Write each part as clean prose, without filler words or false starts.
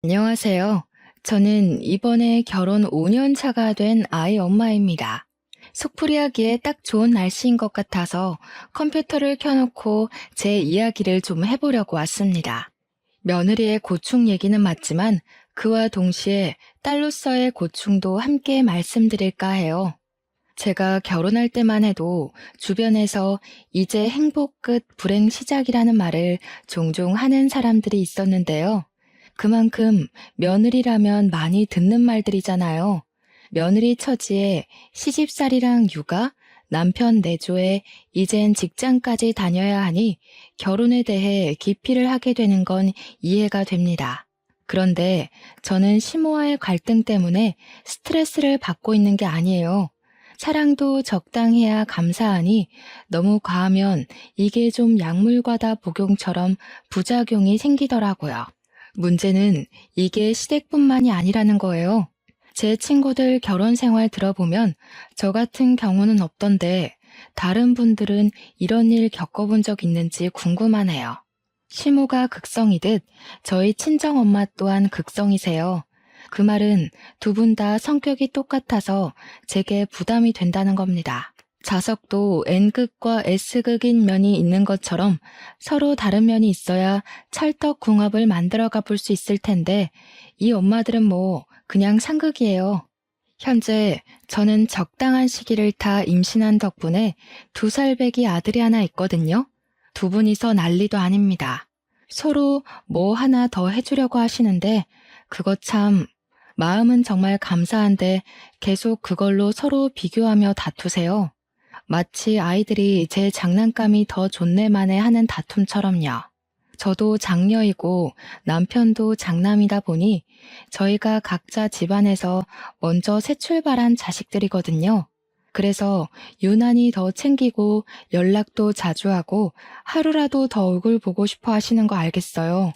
안녕하세요. 저는 이번에 결혼 5년 차가 된 아이 엄마입니다. 속풀이하기에 딱 좋은 날씨인 것 같아서 컴퓨터를 켜놓고 제 이야기를 좀 해보려고 왔습니다. 며느리의 고충 얘기는 맞지만 그와 동시에 딸로서의 고충도 함께 말씀드릴까 해요. 제가 결혼할 때만 해도 주변에서 이제 행복 끝 불행 시작이라는 말을 종종 하는 사람들이 있었는데요. 그만큼 며느리라면 많이 듣는 말들이잖아요. 며느리 처지에 시집살이랑 육아, 남편 내조에 이젠 직장까지 다녀야 하니 결혼에 대해 기피를 하게 되는 건 이해가 됩니다. 그런데 저는 시모와의 갈등 때문에 스트레스를 받고 있는 게 아니에요. 사랑도 적당해야 감사하니 너무 과하면 이게 좀 약물과다 복용처럼 부작용이 생기더라고요. 문제는 이게 시댁뿐만이 아니라는 거예요. 제 친구들 결혼 생활 들어보면 저 같은 경우는 없던데 다른 분들은 이런 일 겪어본 적 있는지 궁금하네요. 시모가 극성이듯 저희 친정엄마 또한 극성이세요. 그 말은 두 분 다 성격이 똑같아서 제게 부담이 된다는 겁니다. 자석도 N극과 S극인 면이 있는 것처럼 서로 다른 면이 있어야 찰떡궁합을 만들어가 볼 수 있을 텐데 이 엄마들은 뭐 그냥 상극이에요. 현재 저는 적당한 시기를 타 임신한 덕분에 2살 배기 아들이 하나 있거든요. 두 분이서 난리도 아닙니다. 서로 뭐 하나 더 해주려고 하시는데 그거 참 마음은 정말 감사한데 계속 그걸로 서로 비교하며 다투세요. 마치 아이들이 제 장난감이 더 좋네만에 하는 다툼처럼요. 저도 장녀이고 남편도 장남이다 보니 저희가 각자 집안에서 먼저 새 출발한 자식들이거든요. 그래서 유난히 더 챙기고 연락도 자주 하고 하루라도 더 얼굴 보고 싶어 하시는 거 알겠어요.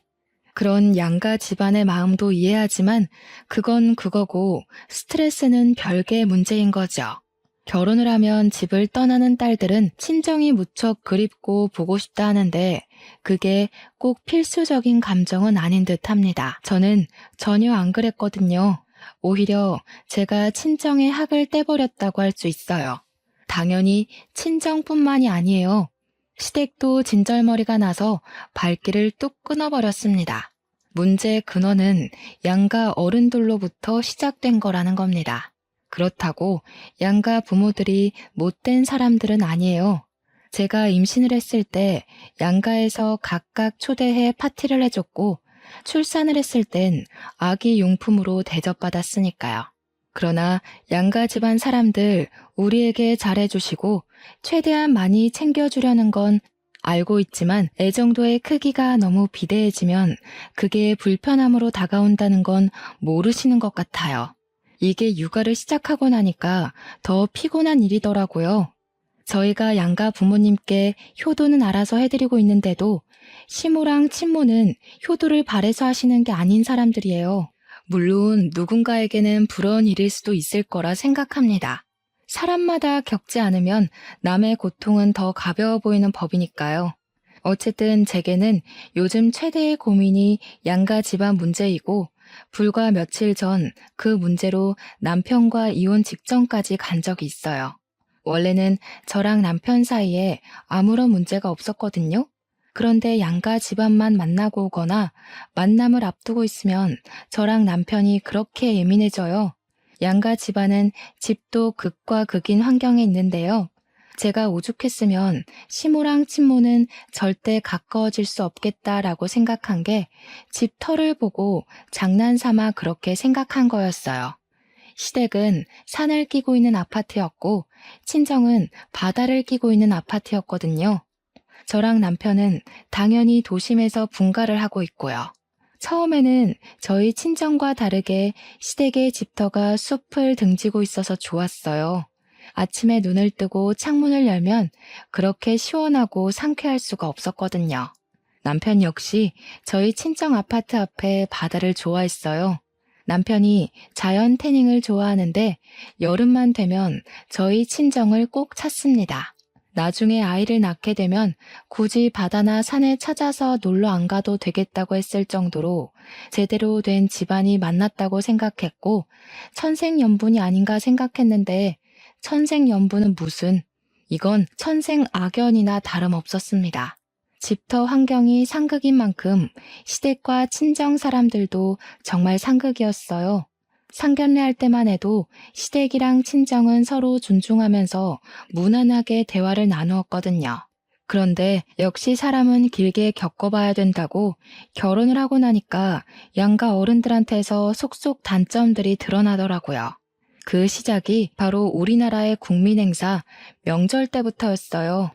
그런 양가 집안의 마음도 이해하지만 그건 그거고 스트레스는 별개의 문제인 거죠. 결혼을 하면 집을 떠나는 딸들은 친정이 무척 그립고 보고 싶다 하는데 그게 꼭 필수적인 감정은 아닌 듯 합니다. 저는 전혀 안 그랬거든요. 오히려 제가 친정의 학을 떼버렸다고 할 수 있어요. 당연히 친정뿐만이 아니에요. 시댁도 진절머리가 나서 발길을 뚝 끊어버렸습니다. 문제의 근원은 양가 어른들로부터 시작된 거라는 겁니다. 그렇다고 양가 부모들이 못된 사람들은 아니에요. 제가 임신을 했을 때 양가에서 각각 초대해 파티를 해줬고 출산을 했을 땐 아기 용품으로 대접받았으니까요. 그러나 양가 집안 사람들 우리에게 잘해주시고 최대한 많이 챙겨주려는 건 알고 있지만 애정도의 크기가 너무 비대해지면 그게 불편함으로 다가온다는 건 모르시는 것 같아요. 이게 육아를 시작하고 나니까 더 피곤한 일이더라고요. 저희가 양가 부모님께 효도는 알아서 해드리고 있는데도 시모랑 친모는 효도를 바래서 하시는 게 아닌 사람들이에요. 물론 누군가에게는 부러운 일일 수도 있을 거라 생각합니다. 사람마다 겪지 않으면 남의 고통은 더 가벼워 보이는 법이니까요. 어쨌든 제게는 요즘 최대의 고민이 양가 집안 문제이고 불과 며칠 전 그 문제로 남편과 이혼 직전까지 간 적이 있어요. 원래는 저랑 남편 사이에 아무런 문제가 없었거든요. 그런데 양가 집안만 만나고 오거나 만남을 앞두고 있으면 저랑 남편이 그렇게 예민해져요. 양가 집안은 집도 극과 극인 환경에 있는데요. 제가 오죽했으면 시모랑 친모는 절대 가까워질 수 없겠다라고 생각한 게 집 터를 보고 장난삼아 그렇게 생각한 거였어요. 시댁은 산을 끼고 있는 아파트였고 친정은 바다를 끼고 있는 아파트였거든요. 저랑 남편은 당연히 도심에서 분가를 하고 있고요. 처음에는 저희 친정과 다르게 시댁의 집터가 숲을 등지고 있어서 좋았어요. 아침에 눈을 뜨고 창문을 열면 그렇게 시원하고 상쾌할 수가 없었거든요. 남편 역시 저희 친정 아파트 앞에 바다를 좋아했어요. 남편이 자연 태닝을 좋아하는데 여름만 되면 저희 친정을 꼭 찾습니다. 나중에 아이를 낳게 되면 굳이 바다나 산에 찾아서 놀러 안 가도 되겠다고 했을 정도로 제대로 된 집안이 만났다고 생각했고 천생연분이 아닌가 생각했는데 천생연분은 무슨, 이건 천생악연이나 다름없었습니다. 집터 환경이 상극인 만큼 시댁과 친정 사람들도 정말 상극이었어요. 상견례할 때만 해도 시댁이랑 친정은 서로 존중하면서 무난하게 대화를 나누었거든요. 그런데 역시 사람은 길게 겪어봐야 된다고 결혼을 하고 나니까 양가 어른들한테서 속속 단점들이 드러나더라고요. 그 시작이 바로 우리나라의 국민 행사 명절 때부터였어요.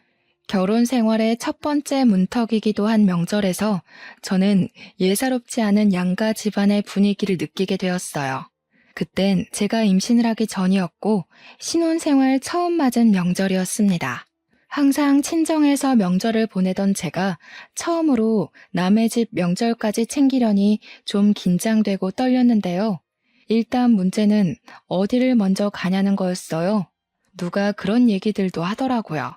결혼 생활의 첫 번째 문턱이기도 한 명절에서 저는 예사롭지 않은 양가 집안의 분위기를 느끼게 되었어요. 그땐 제가 임신을 하기 전이었고 신혼생활 처음 맞은 명절이었습니다. 항상 친정에서 명절을 보내던 제가 처음으로 남의 집 명절까지 챙기려니 좀 긴장되고 떨렸는데요. 일단 문제는 어디를 먼저 가냐는 거였어요. 누가 그런 얘기들도 하더라고요.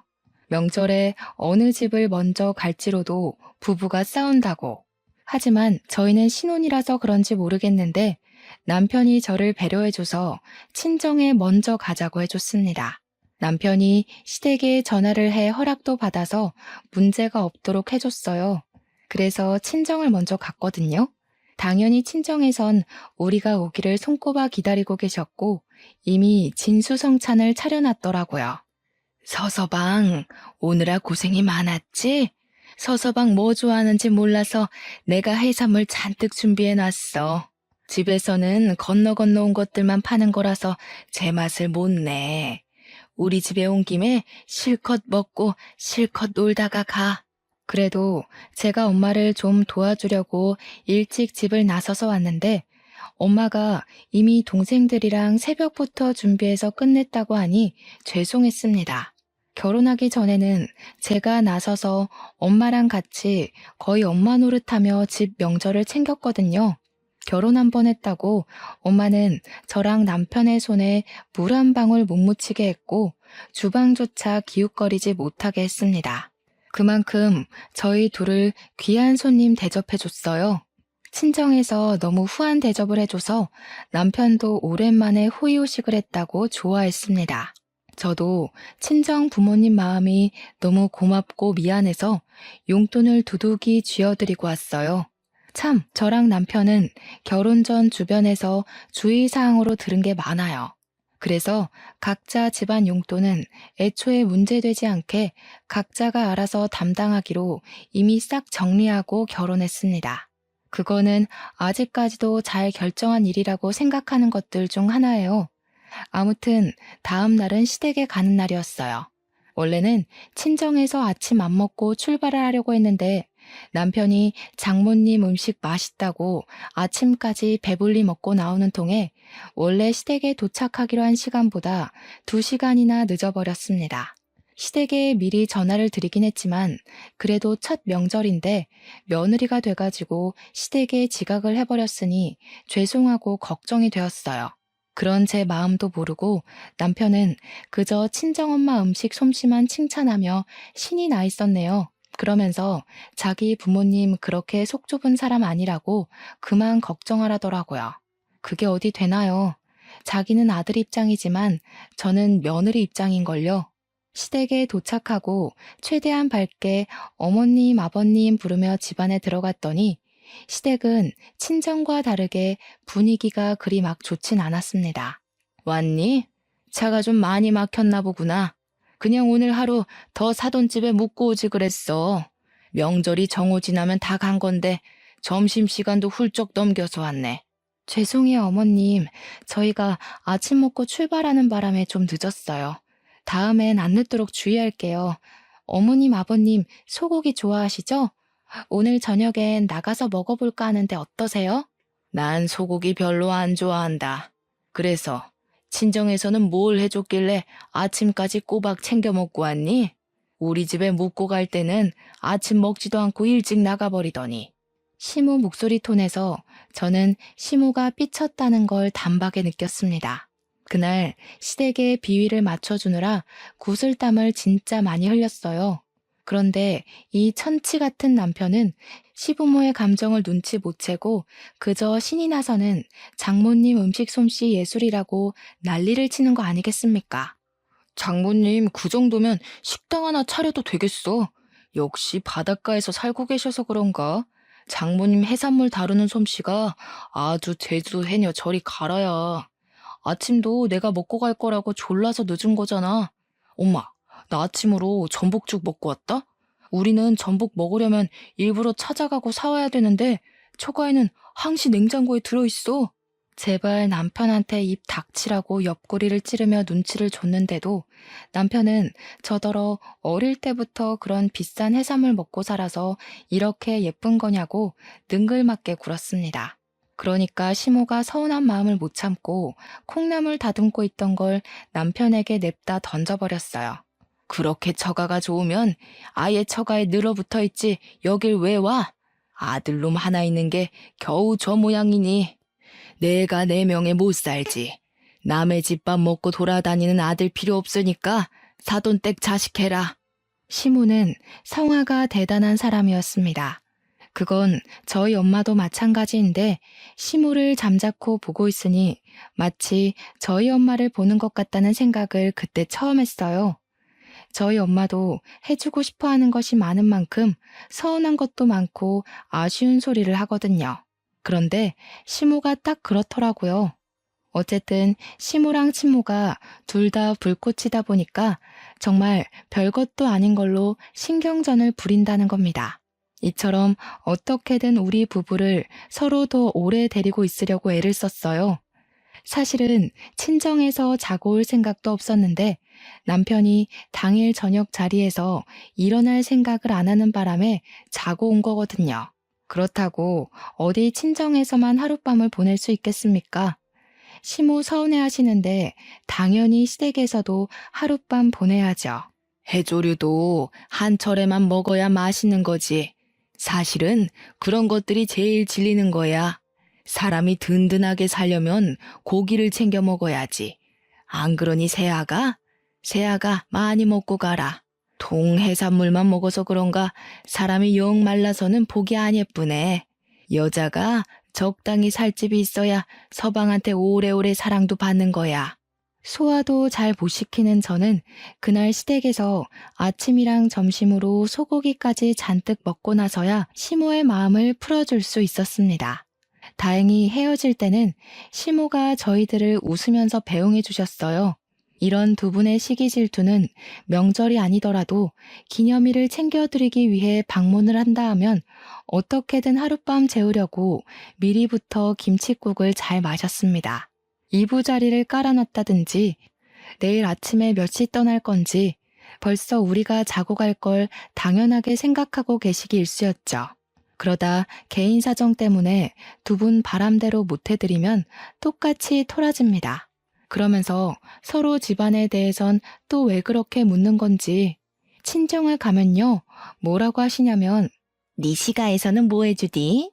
명절에 어느 집을 먼저 갈지로도 부부가 싸운다고. 하지만 저희는 신혼이라서 그런지 모르겠는데 남편이 저를 배려해줘서 친정에 먼저 가자고 해줬습니다. 남편이 시댁에 전화를 해 허락도 받아서 문제가 없도록 해줬어요. 그래서 친정을 먼저 갔거든요. 당연히 친정에선 우리가 오기를 손꼽아 기다리고 계셨고 이미 진수성찬을 차려놨더라고요. 서서방, 오느라 고생이 많았지? 서서방 뭐 좋아하는지 몰라서 내가 해산물 잔뜩 준비해놨어. 집에서는 건너 온 것들만 파는 거라서 제 맛을 못 내. 우리 집에 온 김에 실컷 먹고 실컷 놀다가 가. 그래도 제가 엄마를 좀 도와주려고 일찍 집을 나서서 왔는데 엄마가 이미 동생들이랑 새벽부터 준비해서 끝냈다고 하니 죄송했습니다. 결혼하기 전에는 제가 나서서 엄마랑 같이 거의 엄마 노릇하며 집 명절을 챙겼거든요. 결혼 한 번 했다고 엄마는 저랑 남편의 손에 물 한 방울 못 묻히게 했고 주방조차 기웃거리지 못하게 했습니다. 그만큼 저희 둘을 귀한 손님 대접해줬어요. 친정에서 너무 후한 대접을 해줘서 남편도 오랜만에 호의호식을 했다고 좋아했습니다. 저도 친정 부모님 마음이 너무 고맙고 미안해서 용돈을 두둑이 쥐어드리고 왔어요. 참, 저랑 남편은 결혼 전 주변에서 주의사항으로 들은 게 많아요. 그래서 각자 집안 용돈은 애초에 문제되지 않게 각자가 알아서 담당하기로 이미 싹 정리하고 결혼했습니다. 그거는 아직까지도 잘 결정한 일이라고 생각하는 것들 중 하나예요. 아무튼 다음 날은 시댁에 가는 날이었어요. 원래는 친정에서 아침 안 먹고 출발을 하려고 했는데 남편이 장모님 음식 맛있다고 아침까지 배불리 먹고 나오는 통에 원래 시댁에 도착하기로 한 시간보다 2시간이나 늦어버렸습니다. 시댁에 미리 전화를 드리긴 했지만 그래도 첫 명절인데 며느리가 돼가지고 시댁에 지각을 해버렸으니 죄송하고 걱정이 되었어요. 그런 제 마음도 모르고 남편은 그저 친정엄마 음식 솜씨만 칭찬하며 신이 나 있었네요. 그러면서 자기 부모님 그렇게 속 좁은 사람 아니라고 그만 걱정하라더라고요. 그게 어디 되나요? 자기는 아들 입장이지만 저는 며느리 입장인걸요. 시댁에 도착하고 최대한 밝게 어머님, 아버님 부르며 집안에 들어갔더니 시댁은 친정과 다르게 분위기가 그리 막 좋진 않았습니다. 왔니? 차가 좀 많이 막혔나 보구나. 그냥 오늘 하루 더 사돈 집에 묵고 오지 그랬어. 명절이 정오 지나면 다 간 건데 점심시간도 훌쩍 넘겨서 왔네. 죄송해요, 어머님. 저희가 아침 먹고 출발하는 바람에 좀 늦었어요. 다음엔 안 늦도록 주의할게요. 어머님, 아버님 소고기 좋아하시죠? 오늘 저녁엔 나가서 먹어볼까 하는데 어떠세요? 난 소고기 별로 안 좋아한다. 그래서 친정에서는 뭘 해줬길래 아침까지 꼬박 챙겨 먹고 왔니? 우리 집에 묵고 갈 때는 아침 먹지도 않고 일찍 나가버리더니. 시모 목소리 톤에서 저는 시모가 삐쳤다는 걸 단박에 느꼈습니다. 그날 시댁에 비위를 맞춰주느라 구슬땀을 진짜 많이 흘렸어요. 그런데 이 천치 같은 남편은 시부모의 감정을 눈치 못 채고 그저 신이 나서는 장모님 음식 솜씨 예술이라고 난리를 치는 거 아니겠습니까? 장모님, 그 정도면 식당 하나 차려도 되겠어. 역시 바닷가에서 살고 계셔서 그런가? 장모님 해산물 다루는 솜씨가 아주 제주도 해녀 저리 가라야. 아침도 내가 먹고 갈 거라고 졸라서 늦은 거잖아. 엄마, 나 아침으로 전복죽 먹고 왔다? 우리는 전복 먹으려면 일부러 찾아가고 사와야 되는데 초과에는 항시 냉장고에 들어있어. 제발 남편한테 입 닥치라고 옆구리를 찌르며 눈치를 줬는데도 남편은 저더러 어릴 때부터 그런 비싼 해산물 먹고 살아서 이렇게 예쁜 거냐고 능글맞게 굴었습니다. 그러니까 시모가 서운한 마음을 못 참고 콩나물 다듬고 있던 걸 남편에게 냅다 던져버렸어요. 그렇게 처가가 좋으면 아예 처가에 늘어붙어 있지 여길 왜 와? 아들놈 하나 있는 게 겨우 저 모양이니. 내가 네 명에 못 살지. 남의 집밥 먹고 돌아다니는 아들 필요 없으니까 사돈댁 자식해라. 시모는 성화가 대단한 사람이었습니다. 그건 저희 엄마도 마찬가지인데 시모를 잠자코 보고 있으니 마치 저희 엄마를 보는 것 같다는 생각을 그때 처음 했어요. 저희 엄마도 해주고 싶어 하는 것이 많은 만큼 서운한 것도 많고 아쉬운 소리를 하거든요. 그런데 시모가 딱 그렇더라고요. 어쨌든 시모랑 친모가 둘 다 불꽃이다 보니까 정말 별것도 아닌 걸로 신경전을 부린다는 겁니다. 이처럼 어떻게든 우리 부부를 서로 더 오래 데리고 있으려고 애를 썼어요. 사실은 친정에서 자고 올 생각도 없었는데 남편이 당일 저녁 자리에서 일어날 생각을 안 하는 바람에 자고 온 거거든요. 그렇다고 어디 친정에서만 하룻밤을 보낼 수 있겠습니까? 시모 서운해 하시는데 당연히 시댁에서도 하룻밤 보내야죠. 해조류도 한철에만 먹어야 맛있는 거지. 사실은 그런 것들이 제일 질리는 거야. 사람이 든든하게 살려면 고기를 챙겨 먹어야지. 안 그러니 새아가? 새아가 많이 먹고 가라. 동해산물만 먹어서 그런가 사람이 영 말라서는 보기 안 예쁘네. 여자가 적당히 살 집이 있어야 서방한테 오래오래 사랑도 받는 거야. 소화도 잘 못 시키는 저는 그날 시댁에서 아침이랑 점심으로 소고기까지 잔뜩 먹고 나서야 시모의 마음을 풀어줄 수 있었습니다. 다행히 헤어질 때는 시모가 저희들을 웃으면서 배웅해 주셨어요. 이런 두 분의 시기 질투는 명절이 아니더라도 기념일을 챙겨드리기 위해 방문을 한다 하면 어떻게든 하룻밤 재우려고 미리부터 김칫국을 잘 마셨습니다. 이부자리를 깔아놨다든지 내일 아침에 몇 시 떠날 건지 벌써 우리가 자고 갈 걸 당연하게 생각하고 계시기 일쑤였죠. 그러다 개인 사정 때문에 두 분 바람대로 못해드리면 똑같이 토라집니다. 그러면서 서로 집안에 대해선 또 왜 그렇게 묻는 건지 친정을 가면요 뭐라고 하시냐면 네 시가에서는 뭐 해주디?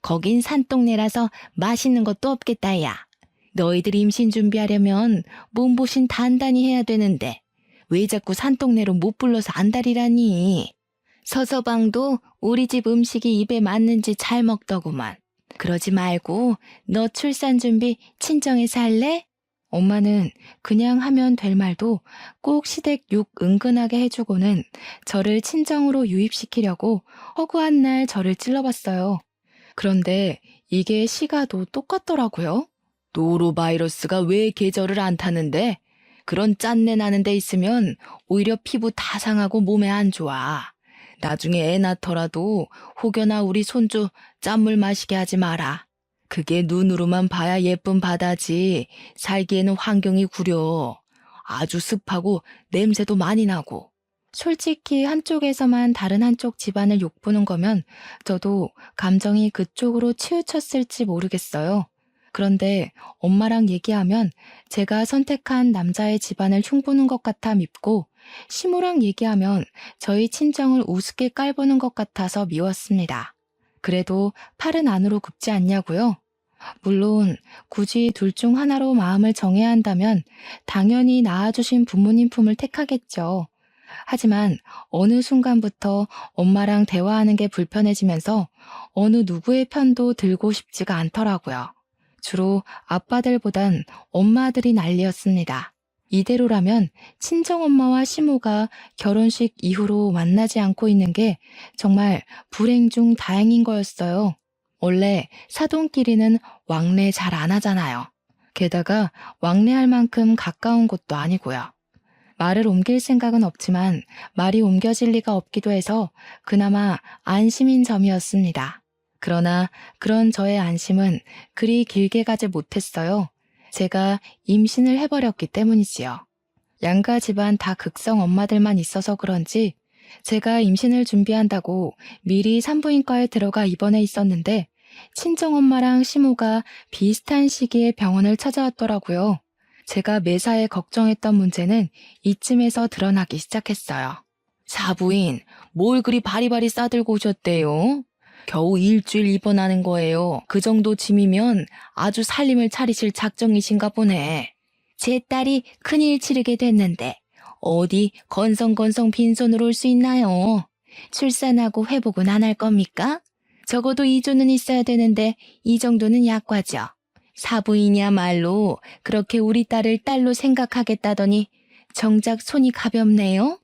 거긴 산동네라서 맛있는 것도 없겠다 야. 너희들 임신 준비하려면 몸보신 단단히 해야 되는데 왜 자꾸 산동네로 못 불러서 안달이라니. 서서방도 우리 집 음식이 입에 맞는지 잘 먹더구만. 그러지 말고 너 출산 준비 친정에서 할래? 엄마는 그냥 하면 될 말도 꼭 시댁 욕 은근하게 해주고는 저를 친정으로 유입시키려고 허구한 날 저를 찔러봤어요. 그런데 이게 시가도 똑같더라고요. 노로바이러스가 왜 계절을 안 타는데? 그런 짠내 나는 데 있으면 오히려 피부 다 상하고 몸에 안 좋아. 나중에 애 낳더라도 혹여나 우리 손주 짠물 마시게 하지 마라. 그게 눈으로만 봐야 예쁜 바다지 살기에는 환경이 구려. 아주 습하고 냄새도 많이 나고. 솔직히 한쪽에서만 다른 한쪽 집안을 욕보는 거면 저도 감정이 그쪽으로 치우쳤을지 모르겠어요. 그런데 엄마랑 얘기하면 제가 선택한 남자의 집안을 흉보는 것 같아 밉고 시모랑 얘기하면 저희 친정을 우습게 깔보는 것 같아서 미웠습니다. 그래도 팔은 안으로 굽지 않냐고요? 물론 굳이 둘 중 하나로 마음을 정해야 한다면 당연히 낳아주신 부모님 품을 택하겠죠. 하지만 어느 순간부터 엄마랑 대화하는 게 불편해지면서 어느 누구의 편도 들고 싶지가 않더라고요. 주로 아빠들보단 엄마들이 난리였습니다. 이대로라면 친정엄마와 시모가 결혼식 이후로 만나지 않고 있는 게 정말 불행 중 다행인 거였어요. 원래 사돈끼리는 왕래 잘 안 하잖아요. 게다가 왕래할 만큼 가까운 곳도 아니고요. 말을 옮길 생각은 없지만 말이 옮겨질 리가 없기도 해서 그나마 안심인 점이었습니다. 그러나 그런 저의 안심은 그리 길게 가지 못했어요. 제가 임신을 해버렸기 때문이지요. 양가 집안 다 극성 엄마들만 있어서 그런지 제가 임신을 준비한다고 미리 산부인과에 들어가 입원해 있었는데 친정엄마랑 시모가 비슷한 시기에 병원을 찾아왔더라고요. 제가 매사에 걱정했던 문제는 이쯤에서 드러나기 시작했어요. 사부인, 뭘 그리 바리바리 싸들고 오셨대요? 겨우 일주일 입원하는 거예요. 그 정도 짐이면 아주 살림을 차리실 작정이신가 보네. 제 딸이 큰일 치르게 됐는데 어디 건성건성 빈손으로 올 수 있나요? 출산하고 회복은 안 할 겁니까? 적어도 2조는 있어야 되는데 이 정도는 약과죠. 사부인이야말로 그렇게 우리 딸을 딸로 생각하겠다더니 정작 손이 가볍네요.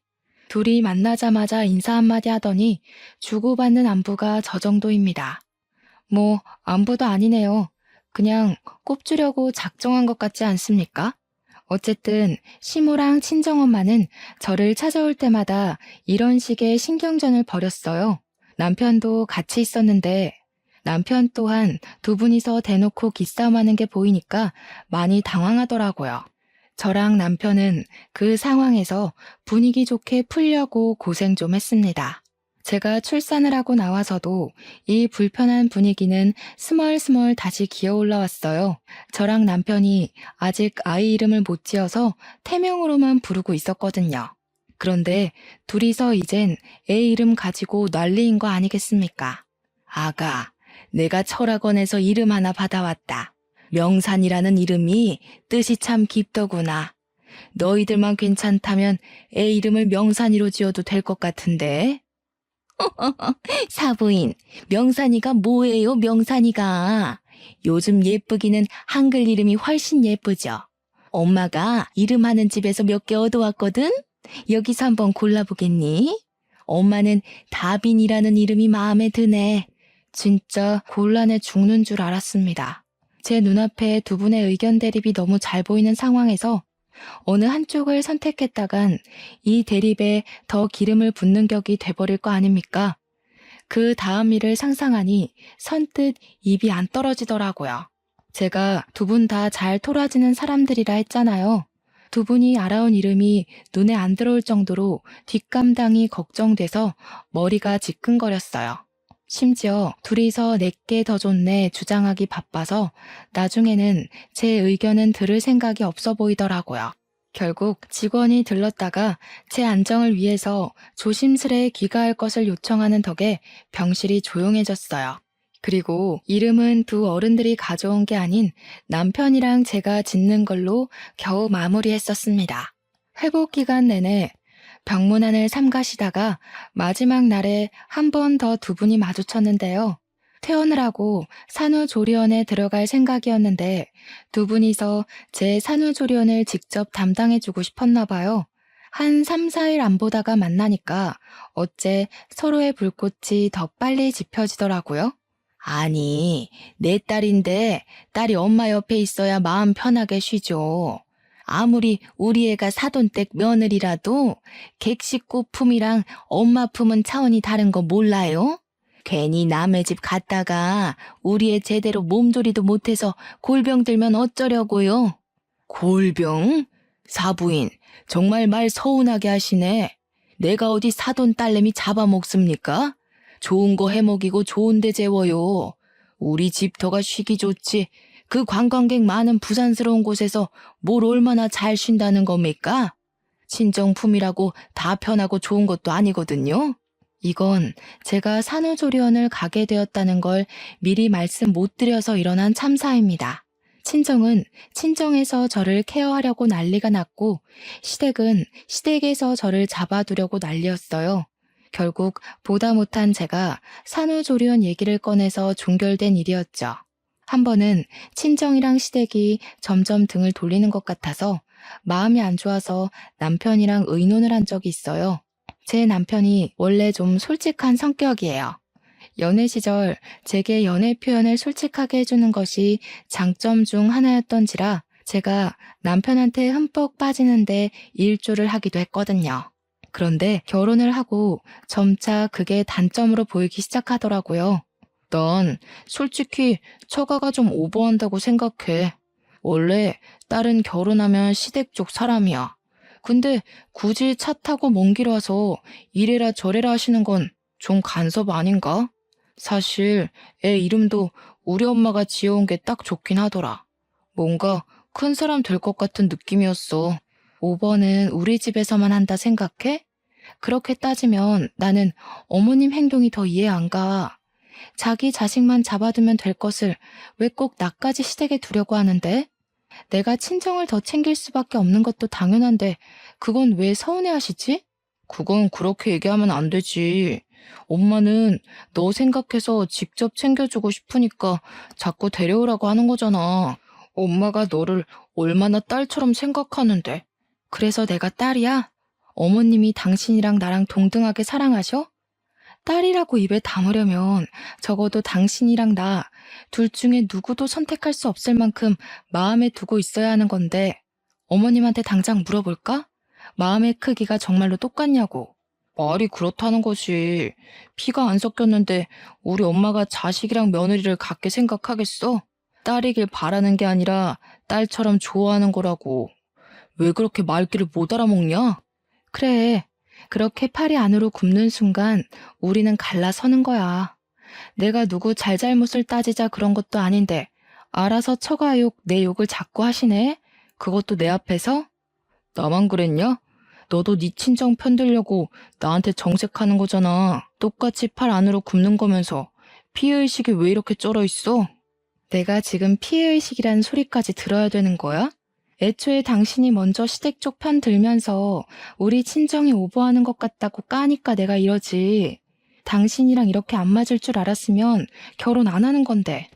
둘이 만나자마자 인사 한마디 하더니 주고받는 안부가 저 정도입니다. 뭐 안부도 아니네요. 그냥 꼽주려고 작정한 것 같지 않습니까? 어쨌든 시모랑 친정엄마는 저를 찾아올 때마다 이런 식의 신경전을 벌였어요. 남편도 같이 있었는데 남편 또한 두 분이서 대놓고 기싸움하는 게 보이니까 많이 당황하더라고요. 저랑 남편은 그 상황에서 분위기 좋게 풀려고 고생 좀 했습니다. 제가 출산을 하고 나와서도 이 불편한 분위기는 스멀스멀 다시 기어 올라왔어요. 저랑 남편이 아직 아이 이름을 못 지어서 태명으로만 부르고 있었거든요. 그런데 둘이서 이젠 애 이름 가지고 난리인 거 아니겠습니까? 아가, 내가 철학원에서 이름 하나 받아왔다. 명산이라는 이름이 뜻이 참 깊더구나. 너희들만 괜찮다면 애 이름을 명산이로 지어도 될 것 같은데. 사부인, 명산이가 뭐예요, 명산이가? 요즘 예쁘기는 한글 이름이 훨씬 예쁘죠. 엄마가 이름하는 집에서 몇 개 얻어왔거든? 여기서 한번 골라보겠니? 엄마는 다빈이라는 이름이 마음에 드네. 진짜 곤란해 죽는 줄 알았습니다. 제 눈앞에 두 분의 의견 대립이 너무 잘 보이는 상황에서 어느 한쪽을 선택했다간 이 대립에 더 기름을 붓는 격이 돼버릴 거 아닙니까? 그 다음 일을 상상하니 선뜻 입이 안 떨어지더라고요. 제가 두 분 다 잘 토라지는 사람들이라 했잖아요. 두 분이 알아온 이름이 눈에 안 들어올 정도로 뒷감당이 걱정돼서 머리가 지끈거렸어요. 심지어 둘이서 내게 더 좋네 주장하기 바빠서 나중에는 제 의견은 들을 생각이 없어 보이더라고요. 결국 직원이 들렀다가 제 안정을 위해서 조심스레 귀가할 것을 요청하는 덕에 병실이 조용해졌어요. 그리고 이름은 두 어른들이 가져온 게 아닌 남편이랑 제가 짓는 걸로 겨우 마무리했었습니다. 회복 기간 내내 병문안을 삼가시다가 마지막 날에 한 번 더 두 분이 마주쳤는데요. 퇴원을 하고 산후조리원에 들어갈 생각이었는데 두 분이서 제 산후조리원을 직접 담당해주고 싶었나 봐요. 한 3, 4일 안 보다가 만나니까 어째 서로의 불꽃이 더 빨리 지펴지더라고요. 아니, 내 딸인데 딸이 엄마 옆에 있어야 마음 편하게 쉬죠. 아무리 우리 애가 사돈댁 며느리라도 객식구 품이랑 엄마 품은 차원이 다른 거 몰라요? 괜히 남의 집 갔다가 우리 애 제대로 몸조리도 못해서 골병 들면 어쩌려고요? 골병? 사부인, 정말 말 서운하게 하시네. 내가 어디 사돈 딸내미 잡아먹습니까? 좋은 거 해먹이고 좋은 데 재워요. 우리 집터가 쉬기 좋지. 그 관광객 많은 부산스러운 곳에서 뭘 얼마나 잘 쉰다는 겁니까? 친정품이라고 다 편하고 좋은 것도 아니거든요. 이건 제가 산후조리원을 가게 되었다는 걸 미리 말씀 못 드려서 일어난 참사입니다. 친정은 친정에서 저를 케어하려고 난리가 났고, 시댁은 시댁에서 저를 잡아두려고 난리였어요. 결국 보다 못한 제가 산후조리원 얘기를 꺼내서 종결된 일이었죠. 한 번은 친정이랑 시댁이 점점 등을 돌리는 것 같아서 마음이 안 좋아서 남편이랑 의논을 한 적이 있어요. 제 남편이 원래 좀 솔직한 성격이에요. 연애 시절 제게 연애 표현을 솔직하게 해주는 것이 장점 중 하나였던지라 제가 남편한테 흠뻑 빠지는데 일조를 하기도 했거든요. 그런데 결혼을 하고 점차 그게 단점으로 보이기 시작하더라고요. 난 솔직히 처가가 좀 오버한다고 생각해. 원래 딸은 결혼하면 시댁 쪽 사람이야. 근데 굳이 차 타고 먼 길 와서 이래라 저래라 하시는 건 좀 간섭 아닌가? 사실 애 이름도 우리 엄마가 지어온 게 딱 좋긴 하더라. 뭔가 큰 사람 될 것 같은 느낌이었어. 5번은 우리 집에서만 한다 생각해? 그렇게 따지면 나는 어머님 행동이 더 이해 안 가. 자기 자식만 잡아두면 될 것을 왜 꼭 나까지 시댁에 두려고 하는데? 내가 친정을 더 챙길 수밖에 없는 것도 당연한데 그건 왜 서운해하시지? 그건 그렇게 얘기하면 안 되지. 엄마는 너 생각해서 직접 챙겨주고 싶으니까 자꾸 데려오라고 하는 거잖아. 엄마가 너를 얼마나 딸처럼 생각하는데. 그래서 내가 딸이야? 어머님이 당신이랑 나랑 동등하게 사랑하셔? 딸이라고 입에 담으려면 적어도 당신이랑 나 둘 중에 누구도 선택할 수 없을 만큼 마음에 두고 있어야 하는 건데 어머님한테 당장 물어볼까? 마음의 크기가 정말로 똑같냐고. 말이 그렇다는 것이 피가 안 섞였는데 우리 엄마가 자식이랑 며느리를 같게 생각하겠어? 딸이길 바라는 게 아니라 딸처럼 좋아하는 거라고. 왜 그렇게 말귀를 못 알아먹냐? 그래. 그렇게 팔이 안으로 굽는 순간 우리는 갈라서는 거야. 내가 누구 잘잘못을 따지자 그런 것도 아닌데 알아서 처가욕, 내 욕을 자꾸 하시네? 그것도 내 앞에서? 나만 그랬냐? 너도 네 친정 편들려고 나한테 정색하는 거잖아. 똑같이 팔 안으로 굽는 거면서 피해의식이 왜 이렇게 쩔어 있어? 내가 지금 피해의식이라는 소리까지 들어야 되는 거야? 애초에 당신이 먼저 시댁 쪽 편 들면서 우리 친정이 오버하는 것 같다고 까니까 내가 이러지. 당신이랑 이렇게 안 맞을 줄 알았으면 결혼 안 하는 건데.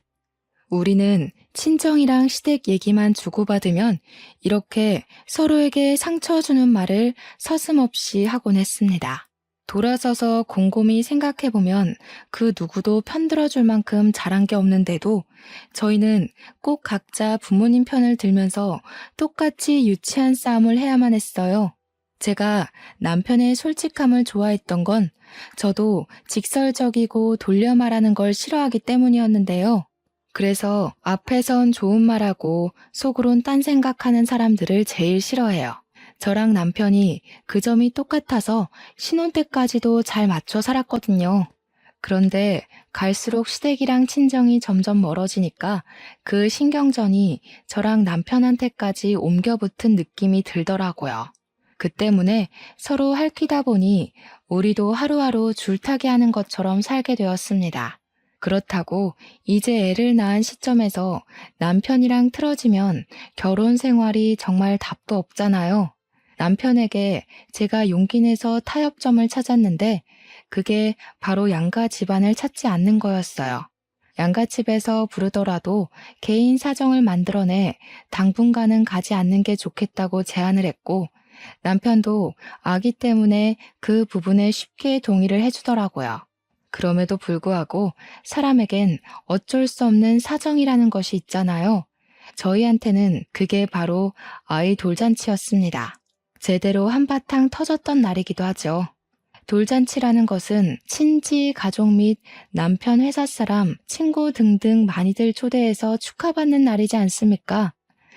우리는 친정이랑 시댁 얘기만 주고받으면 이렇게 서로에게 상처 주는 말을 서슴없이 하곤 했습니다. 돌아서서 곰곰이 생각해보면 그 누구도 편들어줄 만큼 잘한 게 없는데도 저희는 꼭 각자 부모님 편을 들면서 똑같이 유치한 싸움을 해야만 했어요. 제가 남편의 솔직함을 좋아했던 건 저도 직설적이고 돌려 말하는 걸 싫어하기 때문이었는데요. 그래서 앞에선 좋은 말하고 속으론 딴 생각하는 사람들을 제일 싫어해요. 저랑 남편이 그 점이 똑같아서 신혼 때까지도 잘 맞춰 살았거든요. 그런데 갈수록 시댁이랑 친정이 점점 멀어지니까 그 신경전이 저랑 남편한테까지 옮겨붙은 느낌이 들더라고요. 그 때문에 서로 핥히다 보니 우리도 하루하루 줄타기 하는 것처럼 살게 되었습니다. 그렇다고 이제 애를 낳은 시점에서 남편이랑 틀어지면 결혼 생활이 정말 답도 없잖아요. 남편에게 제가 용기 내서 타협점을 찾았는데 그게 바로 양가 집안을 찾지 않는 거였어요. 양가집에서 부르더라도 개인 사정을 만들어내 당분간은 가지 않는 게 좋겠다고 제안을 했고 남편도 아기 때문에 그 부분에 쉽게 동의를 해주더라고요. 그럼에도 불구하고 사람에겐 어쩔 수 없는 사정이라는 것이 있잖아요. 저희한테는 그게 바로 아이 돌잔치였습니다. 제대로 한바탕 터졌던 날이기도 하죠. 돌잔치라는 것은 친지, 가족 및 남편 회사 사람, 친구 등등 많이들 초대해서 축하받는 날이지 않습니까?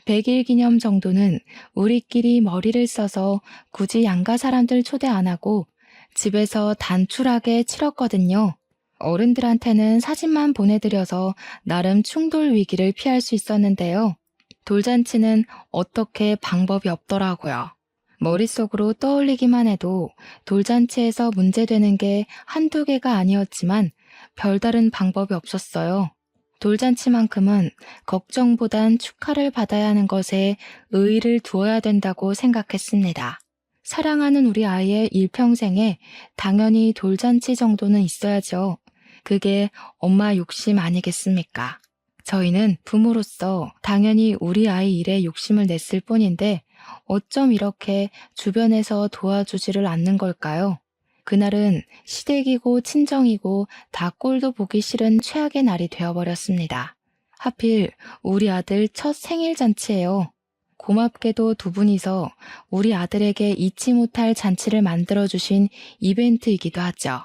100일 기념 정도는 우리끼리 머리를 써서 굳이 양가 사람들 초대 안 하고 집에서 단출하게 치렀거든요. 어른들한테는 사진만 보내드려서 나름 충돌 위기를 피할 수 있었는데요. 돌잔치는 어떻게 방법이 없더라고요. 머릿속으로 떠올리기만 해도 돌잔치에서 문제되는 게 한두 개가 아니었지만 별다른 방법이 없었어요. 돌잔치만큼은 걱정보단 축하를 받아야 하는 것에 의의를 두어야 된다고 생각했습니다. 사랑하는 우리 아이의 일평생에 당연히 돌잔치 정도는 있어야죠. 그게 엄마 욕심 아니겠습니까? 저희는 부모로서 당연히 우리 아이 일에 욕심을 냈을 뿐인데 어쩜 이렇게 주변에서 도와주지를 않는 걸까요? 그날은 시댁이고 친정이고 다 꼴도 보기 싫은 최악의 날이 되어버렸습니다. 하필 우리 아들 첫 생일 잔치예요. 고맙게도 두 분이서 우리 아들에게 잊지 못할 잔치를 만들어주신 이벤트이기도 하죠.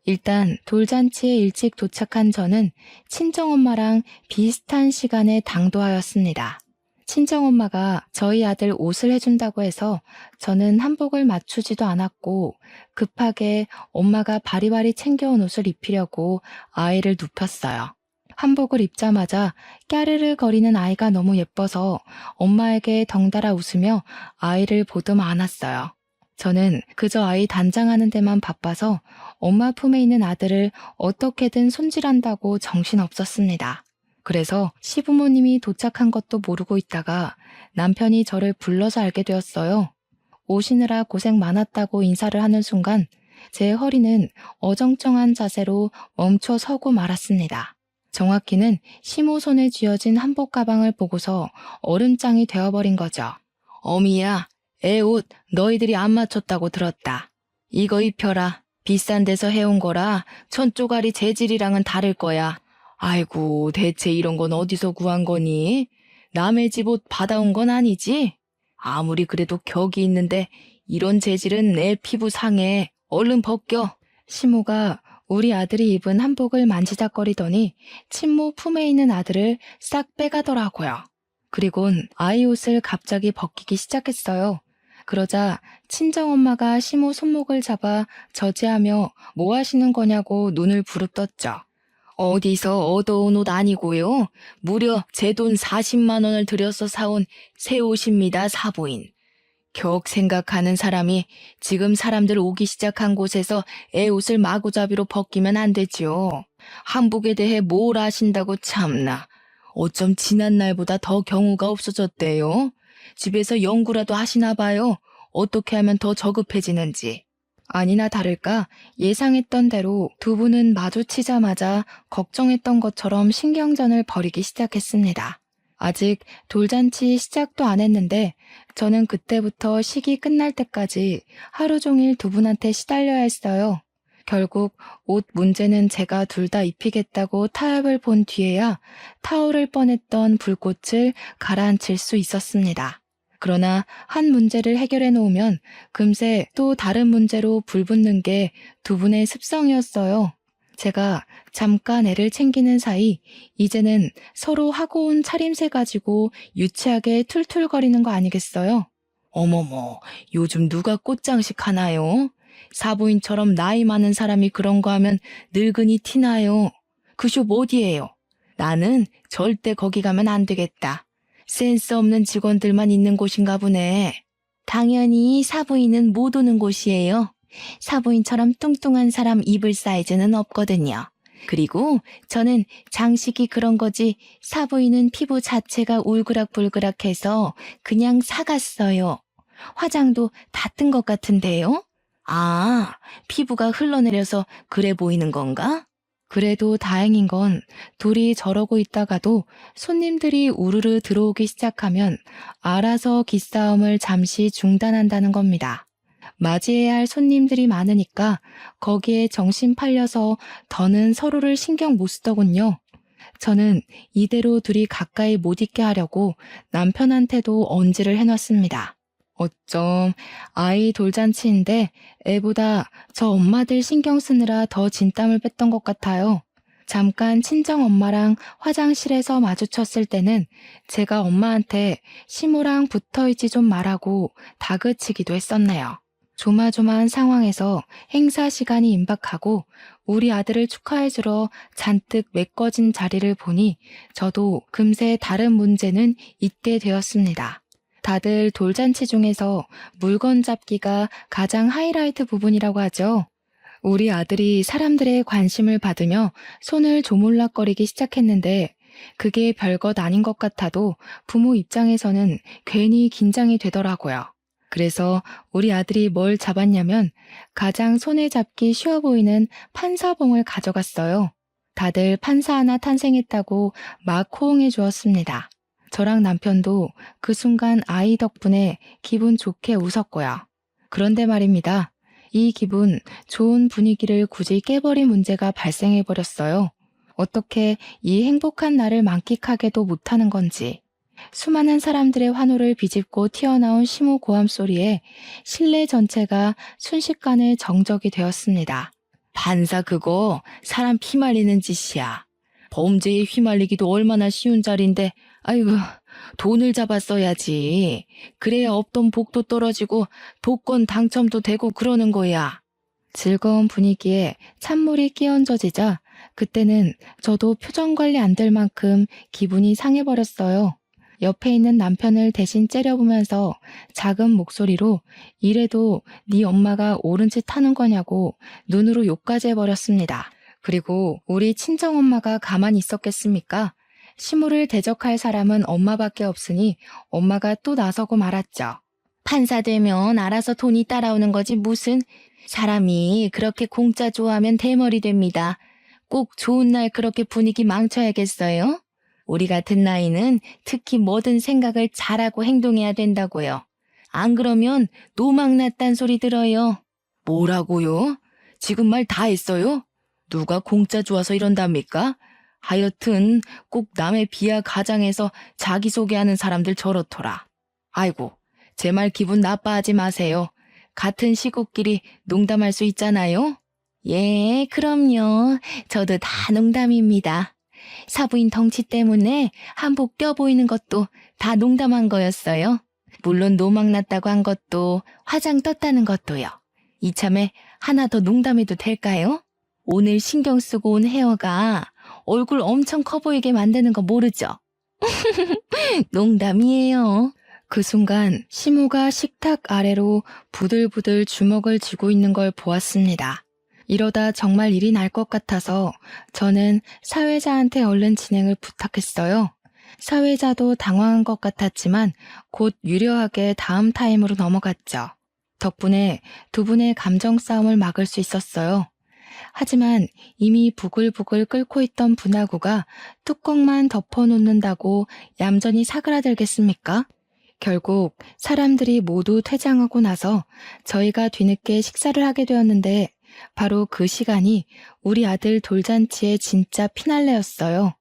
일단 돌잔치에 일찍 도착한 저는 친정엄마랑 비슷한 시간에 당도하였습니다. 친정엄마가 저희 아들 옷을 해준다고 해서 저는 한복을 맞추지도 않았고 급하게 엄마가 바리바리 챙겨온 옷을 입히려고 아이를 눕혔어요. 한복을 입자마자 까르르 거리는 아이가 너무 예뻐서 엄마에게 덩달아 웃으며 아이를 보듬어 안았어요. 저는 그저 아이 단장하는 데만 바빠서 엄마 품에 있는 아들을 어떻게든 손질한다고 정신없었습니다. 그래서 시부모님이 도착한 것도 모르고 있다가 남편이 저를 불러서 알게 되었어요. 오시느라 고생 많았다고 인사를 하는 순간 제 허리는 어정쩡한 자세로 멈춰 서고 말았습니다. 정확히는 시모 손에 쥐어진 한복 가방을 보고서 얼음장이 되어버린 거죠. 어미야, 애 옷 너희들이 안 맞췄다고 들었다. 이거 입혀라. 비싼 데서 해온 거라 천조가리 재질이랑은 다를 거야. 아이고, 대체 이런 건 어디서 구한 거니? 남의 집 옷 받아온 건 아니지? 아무리 그래도 격이 있는데 이런 재질은 내 피부 상해. 얼른 벗겨. 시모가 우리 아들이 입은 한복을 만지작거리더니 친모 품에 있는 아들을 싹 빼가더라고요. 그리곤 아이 옷을 갑자기 벗기기 시작했어요. 그러자 친정엄마가 시모 손목을 잡아 저지하며 뭐 하시는 거냐고 눈을 부릅떴죠. 어디서 얻어온 옷 아니고요. 무려 제 돈 40만 원을 들여서 사온 새 옷입니다, 사부인. 격 생각하는 사람이 지금 사람들 오기 시작한 곳에서 애 옷을 마구잡이로 벗기면 안 되지요. 한복에 대해 뭘 아신다고 참나. 어쩜 지난 날보다 더 경우가 없어졌대요. 집에서 연구라도 하시나 봐요. 어떻게 하면 더 저급해지는지. 아니나 다를까 예상했던 대로 두 분은 마주치자마자 걱정했던 것처럼 신경전을 벌이기 시작했습니다. 아직 돌잔치 시작도 안 했는데 저는 그때부터 식이 끝날 때까지 하루 종일 두 분한테 시달려야 했어요. 결국 옷 문제는 제가 둘 다 입히겠다고 타협을 본 뒤에야 타오를 뻔했던 불꽃을 가라앉힐 수 있었습니다. 그러나 한 문제를 해결해 놓으면 금세 또 다른 문제로 불붙는 게 두 분의 습성이었어요. 제가 잠깐 애를 챙기는 사이 이제는 서로 하고 온 차림새 가지고 유치하게 툴툴거리는 거 아니겠어요? 어머머, 요즘 누가 꽃장식 하나요? 사부인처럼 나이 많은 사람이 그런 거 하면 늙은이 티나요. 그 숍 어디예요? 나는 절대 거기 가면 안 되겠다. 센스 없는 직원들만 있는 곳인가 보네. 당연히 사부인은 못 오는 곳이에요. 사부인처럼 뚱뚱한 사람 입을 사이즈는 없거든요. 그리고 저는 장식이 그런 거지 사부인은 피부 자체가 울그락불그락해서 그냥 사갔어요. 화장도 다 뜬 것 같은데요? 아, 피부가 흘러내려서 그래 보이는 건가? 그래도 다행인 건 둘이 저러고 있다가도 손님들이 우르르 들어오기 시작하면 알아서 기싸움을 잠시 중단한다는 겁니다. 맞이해야 할 손님들이 많으니까 거기에 정신 팔려서 더는 서로를 신경 못 쓰더군요. 저는 이대로 둘이 가까이 못 있게 하려고 남편한테도 언지를 해놨습니다. 어쩜 아이 돌잔치인데 애보다 저 엄마들 신경 쓰느라 더 진땀을 뺐던 것 같아요. 잠깐 친정엄마랑 화장실에서 마주쳤을 때는 제가 엄마한테 시모랑 붙어있지 좀 말라고 다그치기도 했었네요. 조마조마한 상황에서 행사 시간이 임박하고 우리 아들을 축하해주러 잔뜩 메꿔진 자리를 보니 저도 금세 다른 문제는 잊게 되었습니다. 다들 돌잔치 중에서 물건 잡기가 가장 하이라이트 부분이라고 하죠. 우리 아들이 사람들의 관심을 받으며 손을 조물락거리기 시작했는데 그게 별것 아닌 것 같아도 부모 입장에서는 괜히 긴장이 되더라고요. 그래서 우리 아들이 뭘 잡았냐면 가장 손에 잡기 쉬워 보이는 판사봉을 가져갔어요. 다들 판사 하나 탄생했다고 막 호응해 주었습니다. 저랑 남편도 그 순간 아이 덕분에 기분 좋게 웃었고요. 그런데 말입니다. 이 기분 좋은 분위기를 굳이 깨버린 문제가 발생해 버렸어요. 어떻게 이 행복한 날을 만끽하게도 못하는 건지. 수많은 사람들의 환호를 비집고 튀어나온 심호 고함 소리에 실내 전체가 순식간에 정적이 되었습니다. 판사 그거 사람 피말리는 짓이야. 범죄에 휘말리기도 얼마나 쉬운 자리인데 아이고 돈을 잡았어야지. 그래야 없던 복도 떨어지고 복권 당첨도 되고 그러는 거야. 즐거운 분위기에 찬물이 끼얹어지자 그때는 저도 표정 관리 안 될 만큼 기분이 상해버렸어요. 옆에 있는 남편을 대신 째려보면서 작은 목소리로 이래도 네 엄마가 옳은 짓 하는 거냐고 눈으로 욕까지 해버렸습니다. 그리고 우리 친정엄마가 가만히 있었겠습니까? 시모를 대적할 사람은 엄마밖에 없으니 엄마가 또 나서고 말았죠. 판사 되면 알아서 돈이 따라오는 거지 무슨. 사람이 그렇게 공짜 좋아하면 대머리 됩니다. 꼭 좋은 날 그렇게 분위기 망쳐야겠어요? 우리 같은 나이는 특히 뭐든 생각을 잘하고 행동해야 된다고요. 안 그러면 노망났단 소리 들어요. 뭐라고요? 지금 말 다 했어요? 누가 공짜 좋아서 이런답니까? 하여튼 꼭 남의 비하 가장해서 자기소개하는 사람들 저렇더라. 아이고, 제 말 기분 나빠하지 마세요. 같은 식구끼리 농담할 수 있잖아요? 예, 그럼요. 저도 다 농담입니다. 사부인 덩치 때문에 한복 껴보이는 것도 다 농담한 거였어요. 물론 노망났다고 한 것도 화장 떴다는 것도요. 이참에 하나 더 농담해도 될까요? 오늘 신경 쓰고 온 헤어가 얼굴 엄청 커 보이게 만드는 거 모르죠? 농담이에요. 그 순간 시모가 식탁 아래로 부들부들 주먹을 쥐고 있는 걸 보았습니다. 이러다 정말 일이 날 것 같아서 저는 사회자한테 얼른 진행을 부탁했어요. 사회자도 당황한 것 같았지만 곧 유려하게 다음 타임으로 넘어갔죠. 덕분에 두 분의 감정 싸움을 막을 수 있었어요. 하지만 이미 부글부글 끓고 있던 분화구가 뚜껑만 덮어놓는다고 얌전히 사그라들겠습니까? 결국 사람들이 모두 퇴장하고 나서 저희가 뒤늦게 식사를 하게 되었는데 바로 그 시간이 우리 아들 돌잔치의 진짜 피날레였어요.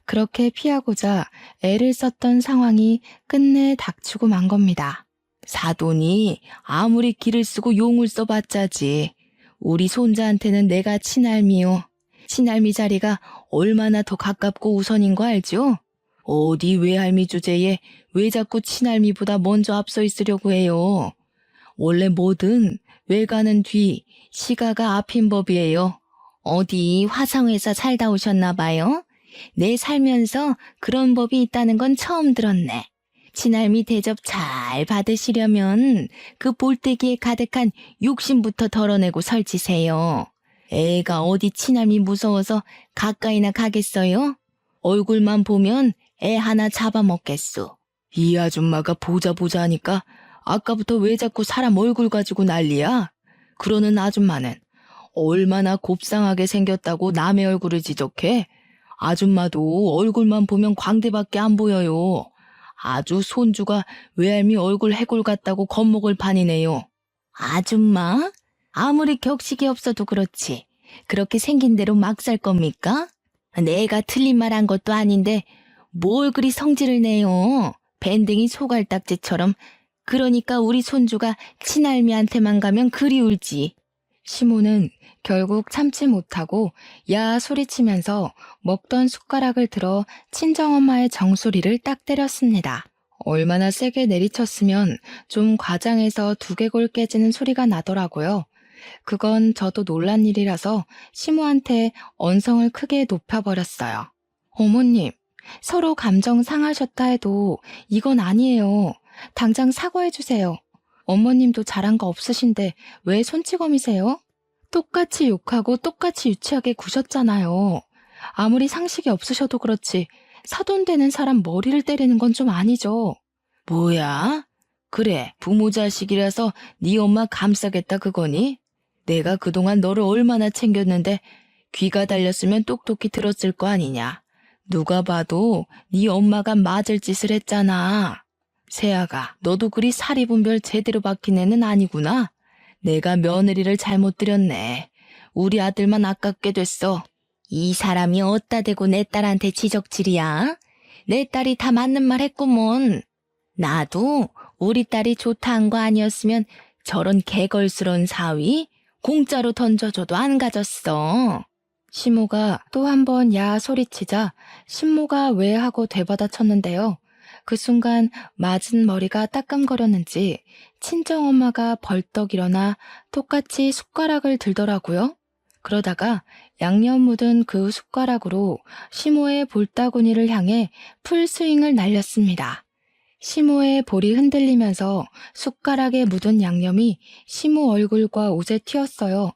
그렇게 피하고자 애를 썼던 상황이 끝내 닥치고 만 겁니다. 사돈이 아무리 기를 쓰고 용을 써봤자지. 우리 손자한테는 내가 친할미요. 친할미 자리가 얼마나 더 가깝고 우선인 거 알죠? 어디 외할미 주제에 왜 자꾸 친할미보다 먼저 앞서 있으려고 해요. 원래 뭐든 외가는 뒤, 시가가 앞인 법이에요. 어디 화성에서 살다 오셨나 봐요? 내 살면서 그런 법이 있다는 건 처음 들었네. 친할미 대접 잘 받으시려면 그 볼때기에 가득한 욕심부터 덜어내고 설치세요. 애가 어디 친할미 무서워서 가까이나 가겠어요? 얼굴만 보면 애 하나 잡아먹겠소. 이 아줌마가 보자 하니까 아까부터 왜 자꾸 사람 얼굴 가지고 난리야? 그러는 아줌마는 얼마나 곱상하게 생겼다고 남의 얼굴을 지적해? 아줌마도 얼굴만 보면 광대밖에 안 보여요. 아주 손주가 외할미 얼굴 해골 같다고 겁먹을 판이네요. 아줌마? 아무리 격식이 없어도 그렇지. 그렇게 생긴 대로 막 살 겁니까? 내가 틀린 말 한 것도 아닌데 뭘 그리 성질을 내요. 밴댕이 소갈딱지처럼. 그러니까 우리 손주가 친할미한테만 가면 그리 울지. 시모는 결국 참지 못하고 야 소리치면서 먹던 숟가락을 들어 친정엄마의 정수리를 딱 때렸습니다. 얼마나 세게 내리쳤으면 좀 과장해서 두개골 깨지는 소리가 나더라고요. 그건 저도 놀란 일이라서 시모한테 언성을 크게 높여버렸어요. 어머님, 서로 감정 상하셨다 해도 이건 아니에요. 당장 사과해주세요. 어머님도 잘한 거 없으신데 왜 손찌검이세요? 똑같이 욕하고 똑같이 유치하게 구셨잖아요. 아무리 상식이 없으셔도 그렇지 사돈되는 사람 머리를 때리는 건 좀 아니죠. 뭐야? 그래, 부모 자식이라서 네 엄마 감싸겠다 그거니? 내가 그동안 너를 얼마나 챙겼는데 귀가 달렸으면 똑똑히 들었을 거 아니냐. 누가 봐도 네 엄마가 맞을 짓을 했잖아. 세아가, 너도 그리 사리분별 제대로 박힌 애는 아니구나. 내가 며느리를 잘못 들였네. 우리 아들만 아깝게 됐어. 이 사람이 어따 대고 내 딸한테 지적질이야? 내 딸이 다 맞는 말 했구먼. 나도 우리 딸이 좋다 한 거 아니었으면 저런 개걸스러운 사위 공짜로 던져줘도 안 가졌어. 시모가 또 한 번 야 소리치자 신모가 왜 하고 되받아쳤는데요. 그 순간 맞은 머리가 따끔거렸는지 친정엄마가 벌떡 일어나 똑같이 숟가락을 들더라고요. 그러다가 양념 묻은 그 숟가락으로 시모의 볼따구니를 향해 풀스윙을 날렸습니다. 시모의 볼이 흔들리면서 숟가락에 묻은 양념이 시모 얼굴과 옷에 튀었어요.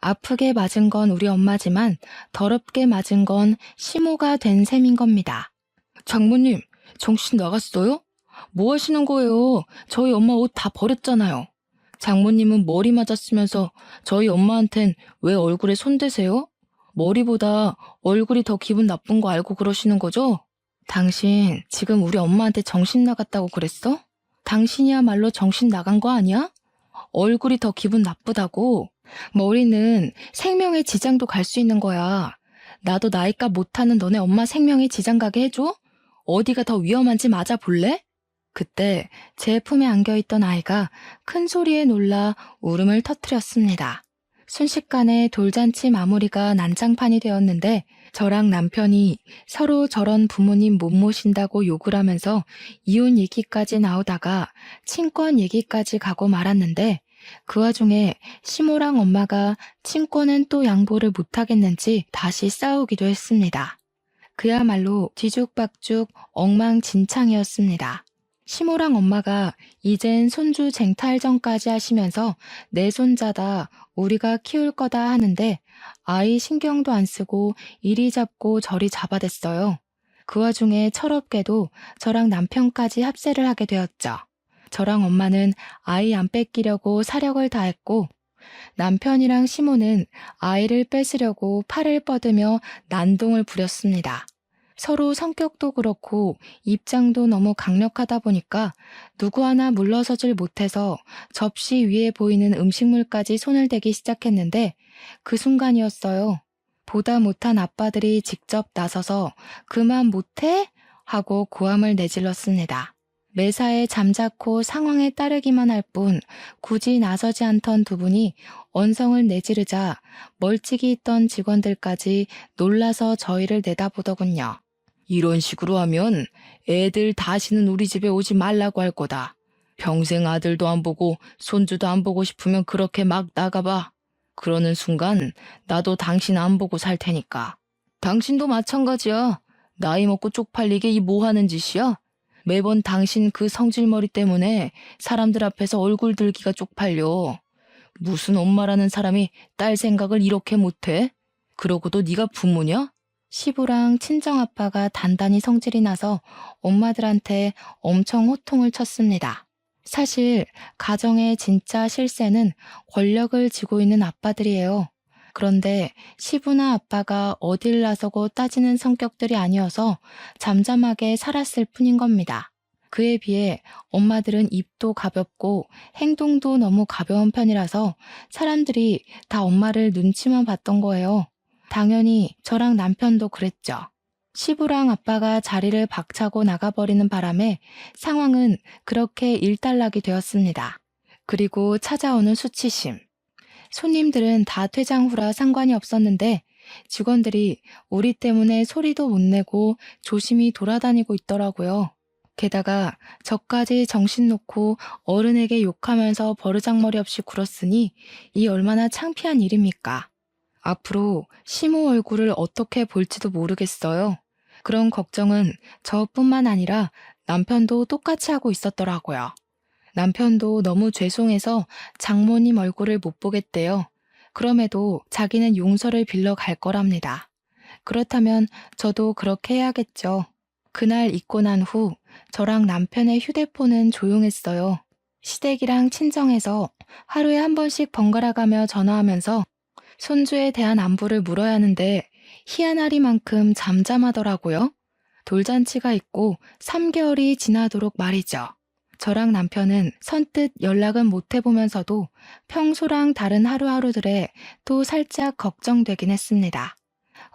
아프게 맞은 건 우리 엄마지만 더럽게 맞은 건 시모가 된 셈인 겁니다. 장모님, 정신 나갔어요? 뭐 하시는 거예요? 저희 엄마 옷 다 버렸잖아요. 장모님은 머리 맞았으면서 저희 엄마한텐 왜 얼굴에 손대세요? 머리보다 얼굴이 더 기분 나쁜 거 알고 그러시는 거죠? 당신 지금 우리 엄마한테 정신 나갔다고 그랬어? 당신이야말로 정신 나간 거 아니야? 얼굴이 더 기분 나쁘다고? 머리는 생명에 지장도 갈 수 있는 거야. 나도 나이값 못하는 너네 엄마 생명에 지장 가게 해줘? 어디가 더 위험한지 맞아볼래? 그때 제 품에 안겨있던 아이가 큰 소리에 놀라 울음을 터뜨렸습니다. 순식간에 돌잔치 마무리가 난장판이 되었는데 저랑 남편이 서로 저런 부모님 못 모신다고 욕을 하면서 이혼 얘기까지 나오다가 친권 얘기까지 가고 말았는데 그 와중에 시모랑 엄마가 친권은 또 양보를 못하겠는지 다시 싸우기도 했습니다. 그야말로 뒤죽박죽 엉망진창이었습니다. 시모랑 엄마가 이젠 손주 쟁탈전까지 하시면서 내 손자다 우리가 키울 거다 하는데 아이 신경도 안 쓰고 이리 잡고 저리 잡아댔어요. 그 와중에 철없게도 저랑 남편까지 합세를 하게 되었죠. 저랑 엄마는 아이 안 뺏기려고 사력을 다했고 남편이랑 시모는 아이를 뺏으려고 팔을 뻗으며 난동을 부렸습니다. 서로 성격도 그렇고 입장도 너무 강력하다 보니까 누구 하나 물러서질 못해서 접시 위에 보이는 음식물까지 손을 대기 시작했는데 그 순간이었어요. 보다 못한 아빠들이 직접 나서서 그만 못해? 하고 고함을 내질렀습니다. 매사에 잠자코 상황에 따르기만 할 뿐 굳이 나서지 않던 두 분이 언성을 내지르자 멀찍이 있던 직원들까지 놀라서 저희를 내다보더군요. 이런 식으로 하면 애들 다시는 우리 집에 오지 말라고 할 거다. 평생 아들도 안 보고 손주도 안 보고 싶으면 그렇게 막 나가봐. 그러는 순간 나도 당신 안 보고 살 테니까. 당신도 마찬가지야. 나이 먹고 쪽팔리게 이 뭐 하는 짓이야? 매번 당신 그 성질머리 때문에 사람들 앞에서 얼굴 들기가 쪽팔려. 무슨 엄마라는 사람이 딸 생각을 이렇게 못해? 그러고도 네가 부모냐? 시부랑 친정아빠가 단단히 성질이 나서 엄마들한테 엄청 호통을 쳤습니다. 사실 가정의 진짜 실세는 권력을 쥐고 있는 아빠들이에요. 그런데 시부나 아빠가 어딜 나서고 따지는 성격들이 아니어서 잠잠하게 살았을 뿐인 겁니다. 그에 비해 엄마들은 입도 가볍고 행동도 너무 가벼운 편이라서 사람들이 다 엄마를 눈치만 봤던 거예요. 당연히 저랑 남편도 그랬죠. 시부랑 아빠가 자리를 박차고 나가버리는 바람에 상황은 그렇게 일단락이 되었습니다. 그리고 찾아오는 수치심. 손님들은 다 퇴장 후라 상관이 없었는데 직원들이 우리 때문에 소리도 못 내고 조심히 돌아다니고 있더라고요. 게다가 저까지 정신 놓고 어른에게 욕하면서 버르장머리 없이 굴었으니 이 얼마나 창피한 일입니까? 앞으로 시모 얼굴을 어떻게 볼지도 모르겠어요. 그런 걱정은 저뿐만 아니라 남편도 똑같이 하고 있었더라고요. 남편도 너무 죄송해서 장모님 얼굴을 못 보겠대요. 그럼에도 자기는 용서를 빌러 갈 거랍니다. 그렇다면 저도 그렇게 해야겠죠. 그날 잊고 난 후 저랑 남편의 휴대폰은 조용했어요. 시댁이랑 친정에서 하루에 한 번씩 번갈아가며 전화하면서 손주에 대한 안부를 물어야 하는데 희한하리만큼 잠잠하더라고요. 돌잔치가 있고 3개월이 지나도록 말이죠. 저랑 남편은 선뜻 연락은 못 해보면서도 평소랑 다른 하루하루들에 또 살짝 걱정되긴 했습니다.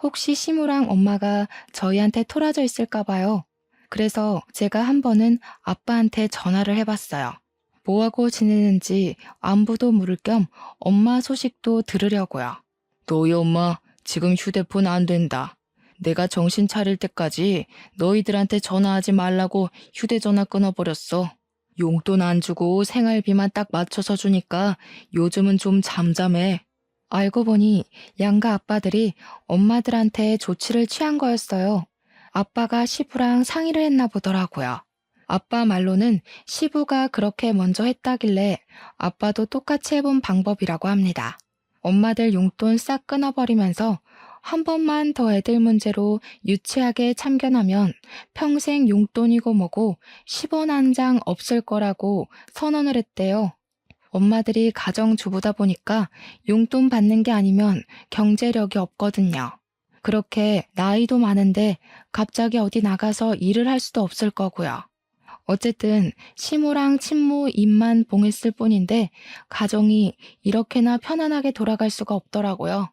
혹시 시무랑 엄마가 저희한테 토라져 있을까 봐요. 그래서 제가 한 번은 아빠한테 전화를 해봤어요. 뭐하고 지내는지 안부도 물을 겸 엄마 소식도 들으려고요. 너희 엄마 지금 휴대폰 안 된다. 내가 정신 차릴 때까지 너희들한테 전화하지 말라고 휴대전화 끊어버렸어. 용돈 안 주고 생활비만 딱 맞춰서 주니까 요즘은 좀 잠잠해. 알고 보니 양가 아빠들이 엄마들한테 조치를 취한 거였어요. 아빠가 시부랑 상의를 했나 보더라고요. 아빠 말로는 시부가 그렇게 먼저 했다길래 아빠도 똑같이 해본 방법이라고 합니다. 엄마들 용돈 싹 끊어버리면서 한 번만 더 애들 문제로 유치하게 참견하면 평생 용돈이고 뭐고 10원 한 장 없을 거라고 선언을 했대요. 엄마들이 가정주부다 보니까 용돈 받는 게 아니면 경제력이 없거든요. 그렇게 나이도 많은데 갑자기 어디 나가서 일을 할 수도 없을 거고요. 어쨌든 시모랑 친모 입만 봉했을 뿐인데 가정이 이렇게나 편안하게 돌아갈 수가 없더라고요.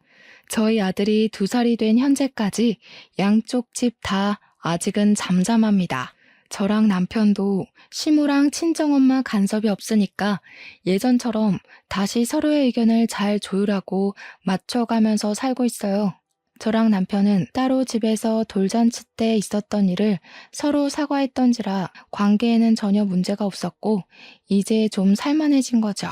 저희 아들이 2살이 된 현재까지 양쪽 집 다 아직은 잠잠합니다. 저랑 남편도 시모랑 친정엄마 간섭이 없으니까 예전처럼 다시 서로의 의견을 잘 조율하고 맞춰가면서 살고 있어요. 저랑 남편은 따로 집에서 돌잔치 때 있었던 일을 서로 사과했던지라 관계에는 전혀 문제가 없었고 이제 좀 살만해진 거죠.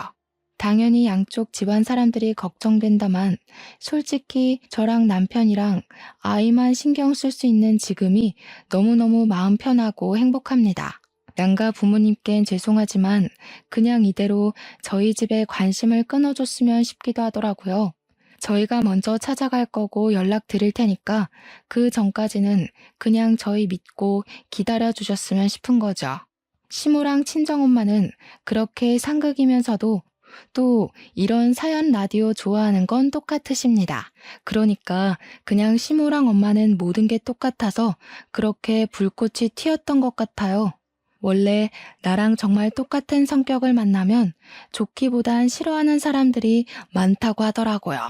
당연히 양쪽 집안 사람들이 걱정된다만 솔직히 저랑 남편이랑 아이만 신경 쓸 수 있는 지금이 너무너무 마음 편하고 행복합니다. 양가 부모님께는 죄송하지만 그냥 이대로 저희 집에 관심을 끊어줬으면 싶기도 하더라고요. 저희가 먼저 찾아갈 거고 연락 드릴 테니까 그 전까지는 그냥 저희 믿고 기다려 주셨으면 싶은 거죠. 시모랑 친정엄마는 그렇게 상극이면서도 또 이런 사연 라디오 좋아하는 건 똑같으십니다. 그러니까 그냥 시모랑 엄마는 모든 게 똑같아서 그렇게 불꽃이 튀었던 것 같아요. 원래 나랑 정말 똑같은 성격을 만나면 좋기보단 싫어하는 사람들이 많다고 하더라고요.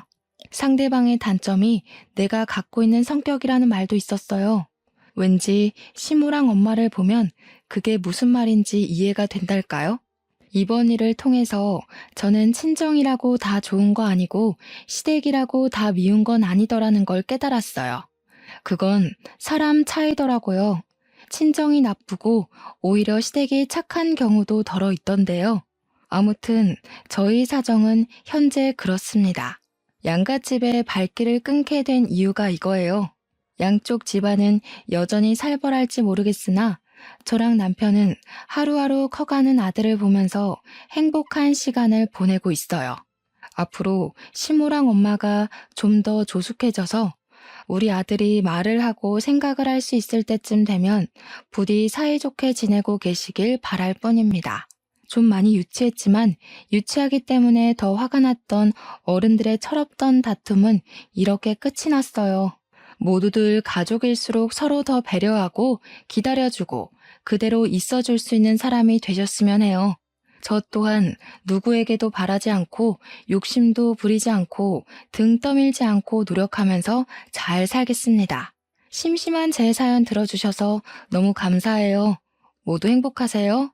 상대방의 단점이 내가 갖고 있는 성격이라는 말도 있었어요. 왠지 시모랑 엄마를 보면 그게 무슨 말인지 이해가 된달까요? 이번 일을 통해서 저는 친정이라고 다 좋은 거 아니고 시댁이라고 다 미운 건 아니더라는 걸 깨달았어요. 그건 사람 차이더라고요. 친정이 나쁘고 오히려 시댁이 착한 경우도 덜어 있던데요. 아무튼 저희 사정은 현재 그렇습니다. 양갓집에 발길을 끊게 된 이유가 이거예요. 양쪽 집안은 여전히 살벌할지 모르겠으나 저랑 남편은 하루하루 커가는 아들을 보면서 행복한 시간을 보내고 있어요. 앞으로 시모랑 엄마가 좀 더 조숙해져서 우리 아들이 말을 하고 생각을 할 수 있을 때쯤 되면 부디 사이좋게 지내고 계시길 바랄 뿐입니다. 좀 많이 유치했지만 유치하기 때문에 더 화가 났던 어른들의 철없던 다툼은 이렇게 끝이 났어요. 모두들 가족일수록 서로 더 배려하고 기다려주고 그대로 있어줄 수 있는 사람이 되셨으면 해요. 저 또한 누구에게도 바라지 않고 욕심도 부리지 않고 등 떠밀지 않고 노력하면서 잘 살겠습니다. 심심한 제 사연 들어주셔서 너무 감사해요. 모두 행복하세요.